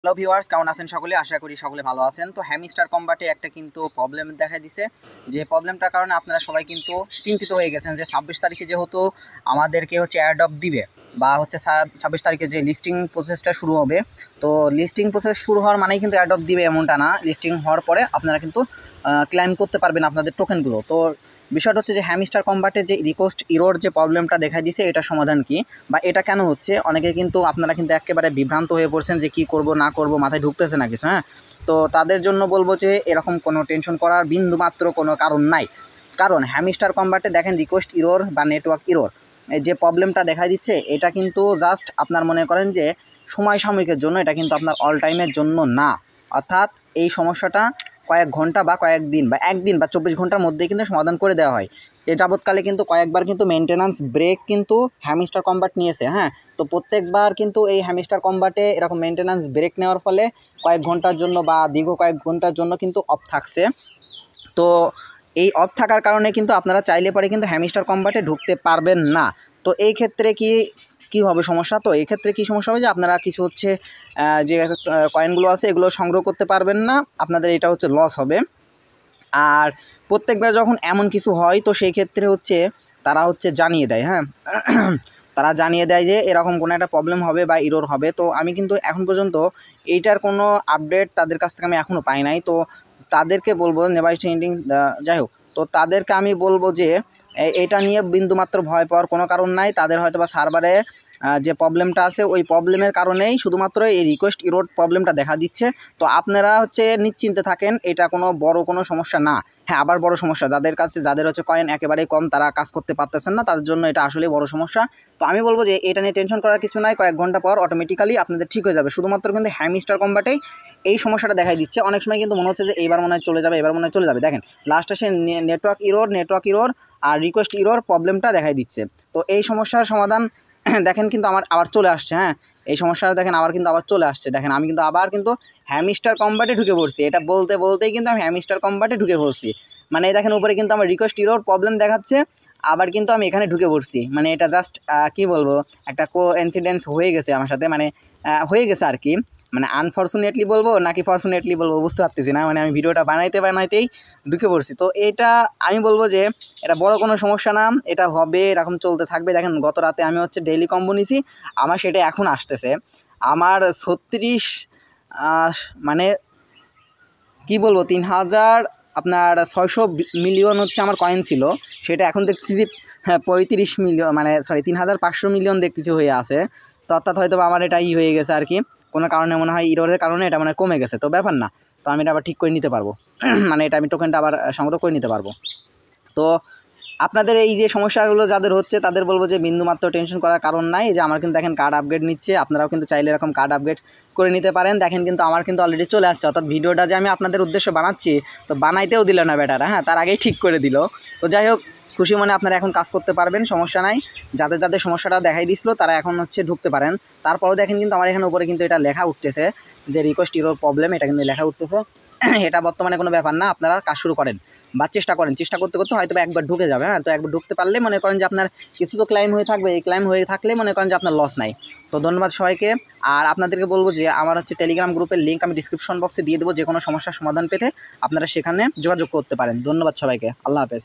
Hello viewers, কেমন আছেন সকলে? আশা করি সকলে ভালো আছেন। তো হ্যামস্টার কম্বাটে একটা কিন্তু প্রবলেম দেখা দিছে, যে প্রবলেমটার কারণে আপনারা সবাই কিন্তু চিন্তিত হয়ে গেছেন যে 26 তারিখে যেহেতু আমাদেরকে হচ্ছে অ্যাডপ দিবে বা হচ্ছে 26 তারিখে যে লিস্টিং প্রসেসটা শুরু হবে। তো লিস্টিং প্রসেস শুরু হওয়ার মানেই কিন্তু অ্যাডপ দিবে এমনটা না, লিস্টিং হওয়ার পরে আপনারা কিন্তু ক্লাইম করতে পারবেন আপনাদের টোকেনগুলো। তো বিষয়টা হচ্ছে যে হ্যামস্টার কম্বাটে যে রিকোয়েস্ট ইরোর যে প্রবলেমটা দেখা দিয়েছে, এটা সমাধান কি বা এটা কেন হচ্ছে? অনেকে কিন্তু আপনারা কিন্তু একেবারে বিভ্রান্ত হয়ে পড়ছেন যে কী করব না করব, মাথায় ঢুকতেছে না কিছু। হ্যাঁ, তো তাদের জন্য বলবো যে এরকম কোনো টেনশন করার বিন্দুমাত্র কোনো কারণ নাই। কারণ হ্যামস্টার কম্বাটে দেখেন রিকোয়েস্ট ইরোর বা নেটওয়ার্ক ইরোর যে প্রবলেমটা দেখা দিচ্ছে, এটা কিন্তু জাস্ট আপনার মনে করেন যে সময় সাময়িকের জন্য, এটা কিন্তু আপনার অল টাইমের জন্য না। অর্থাৎ এই সমস্যাটা কয়েক ঘন্টা বা কয়েকদিন বা একদিন বা 24 ঘন্টার মধ্যেই কিন্তু সমাধান করে দেওয়া হয়। এ যাবৎকালে কিন্তু কয়েকবার কিন্তু মেনটেন্যান্স ব্রেক কিন্তু হ্যামস্টার কম্বাট নিয়েছে। হ্যাঁ, তো প্রত্যেকবার কিন্তু এই হ্যামস্টার কম্বাটে এরকম মেনটেন্যান্স ব্রেক নেওয়ার ফলে কয়েক ঘন্টার জন্য বা দীর্ঘ কয়েক ঘন্টার জন্য কিন্তু অফ থাকছে। তো এই অফ থাকার কারণে কিন্তু আপনারা চাইলে পরে কিন্তু হ্যামস্টার কম্বাটে ঢুকতে পারবেন না। তো এই ক্ষেত্রে কি হবে সমস্যা? তো এই ক্ষেত্রে কী সমস্যা হবে যে আপনারা কিছু হচ্ছে যে কয়েনগুলো আছে এগুলো সংগ্রহ করতে পারবেন না, আপনাদের এটা হচ্ছে লস হবে। আর প্রত্যেকবার যখন এমন কিছু হয় তো সেই ক্ষেত্রে হচ্ছে তারা হচ্ছে জানিয়ে দেয়। হ্যাঁ, তারা জানিয়ে দেয় যে এরকম কোনো একটা প্রবলেম হবে বা ইরোর হবে। তো আমি কিন্তু এখন পর্যন্ত এইটার কোনো আপডেট তাদের কাছ থেকে আমি এখনও পাই নাই। তো তাদেরকে বলবো নেভার চেঞ্জিং, যাই হোক, তো তাদেরকে আমি বলবো যে এটা নিয়ে বিন্দুমাত্র ভয় পাওয়ার কোনো কারণ নাই। তাদের হয়তো বা সার্ভারে যে প্রবলেমটা আছে ওই প্রবলেমের কারণেই শুধুমাত্র এই রিকোয়েস্ট ইরোর প্রবলেমটা দেখা দিচ্ছে। তো আপনারা হচ্ছে নিশ্চিন্তে থাকেন, এটা কোনো বড় কোনো সমস্যা না। হ্যাঁ, আবার বড় সমস্যা যাদের হচ্ছে কয়েন একেবারেই কম, তারা কাজ করতে পারতেছেন না, তাদের জন্য এটা আসলেই বড় সমস্যা। তো আমি বলবো যে এটা নিয়ে টেনশন করার কিছু নাই, কয়েক ঘন্টা পর অটোমেটিক্যালি আপনাদের ঠিক হয়ে যাবে। শুধুমাত্র কিন্তু হ্যামস্টার কম্বাটেই এই সমস্যাটা দেখাই দিচ্ছে। অনেক সময় কিন্তু মনে হচ্ছে যে এইবার মনে হয় চলে যাবে, এবার মনে হয় চলে যাবে। দেখেন লাস্টে সে নেটওয়ার্ক ইরোর আর রিকোয়েস্ট ইরোর প্রবলেমটা দেখাই দিচ্ছে। তো এই সমস্যার সমাধান দেখেন কিন্তু আমার আবার চলে আসছে। হ্যাঁ, এই সমস্যাটা দেখেন আবার কিন্তু আবার চলে আসছে। দেখেন আমি কিন্তু আবার কিন্তু হ্যামস্টার কম্বাটে ঢুকে পড়ছি। এটা বলতেই কিন্তু আমি হ্যামস্টার কম্বাটে ঢুকে পড়ছি। মানে দেখেন উপরে কিন্তু আমার রিকোয়েস্ট ইরোর প্রবলেম দেখাচ্ছে, আবার কিন্তু আমি এখানে ঢুকে পড়ছি। মানে এটা জাস্ট কী বলবো, একটা কোইন্সিডেন্স হয়ে গেছে আমার সাথে, মানে হয়ে গেছে আর কি। মানে আনফর্চুনেটলি বলবো নাকি ফর্চুনেটলি বলবো বুঝতে পারতেছি না। মানে আমি ভিডিওটা বানাইতেই ঢুকে পড়ছি। তো এটা আমি বলবো যে এটা বড় কোনো সমস্যা না, এটা হবে, এরকম চলতে থাকবে। দেখেন গত রাতে আমি হচ্ছে ডেইলি কম্বো নিছি, আমার সেটা এখন আসতেছে। আমার 36 মানে কি বলবো 3000 আপনার 600 মিলিয়ন হচ্ছে আমার কয়েন ছিল, সেটা এখন দেখছি যে 35 মিলিয়ন, মানে সরি 3500 মিলিয়ন দেখতেছি হয়ে আছে। তো অর্থাৎ হয়তো আমার এটা হয়ে গেছে আর কি, কোনো কারণে মনে হয় ইরোরের কারণে এটা মানে কমে গেছে। তো ব্যাপার না, তো আমি এটা আবার ঠিক করে নিতে পারবো। মানে এটা আমি টোকেনটা আবার সংগ্রহ করে নিতে পারবো। তো আপনাদের এই যে সমস্যাগুলো যাদের হচ্ছে তাদের বলবো যে বিন্দুমাত্র টেনশন করার কারণ নাই। যে আমার কিন্তু দেখেন কার্ড আপগ্রেড নিচ্ছে, আপনারাও কিন্তু চাইলে এরকম কার্ড আপগ্রেড করে নিতে পারেন। দেখেন কিন্তু আমার কিন্তু অলরেডি চলে আসছে, অর্থাৎ ভিডিওটা যে আমি আপনাদের উদ্দেশ্যে বানাচ্ছি তো বানাইতেও দিল না বেটারা। হ্যাঁ, তার আগেই ঠিক করে দিল। তো যাই হোক, খুশি মনে আপনারা এখন কাজ করতে পারবেন, সমস্যা নাই। যাদের সমস্যাটা দেখাই দিছিল তারা এখন হচ্ছে ঢুকতে পারেন। তারপরেও দেখেন কিন্তু আমার এখানে উপরে কিন্তু এটা লেখা উঠতেছে যে রিকোয়েস্ট ইরোর প্রবলেম, এটা কিন্তু লেখা উঠতেছে। এটা বর্তমানে কোনো ব্যাপার না, আপনারা কাজ শুরু করেন বা চেষ্টা করেন। চেষ্টা করতে করতে হয়তো একবার ঢুকে যাবে। হ্যাঁ, তো একবার ঢুকতে পারলে মনে করেন যে আপনার কিছু তো ক্লাইম হয়ে থাকবে, এই ক্লাইম হয়ে থাকলে মনে করেন যে আপনার লস নাই। তো ধন্যবাদ সবাইকে। আর আপনাদেরকে বলবো যে আমার হচ্ছে টেলিগ্রাম গ্রুপের লিঙ্ক আমি ডিসক্রিপশন বক্সে দিয়ে দেবো, যে কোনো সমস্যার সমাধান পেতে আপনারা সেখানে যোগাযোগ করতে পারেন। ধন্যবাদ সবাইকে, আল্লাহ হাফেজ।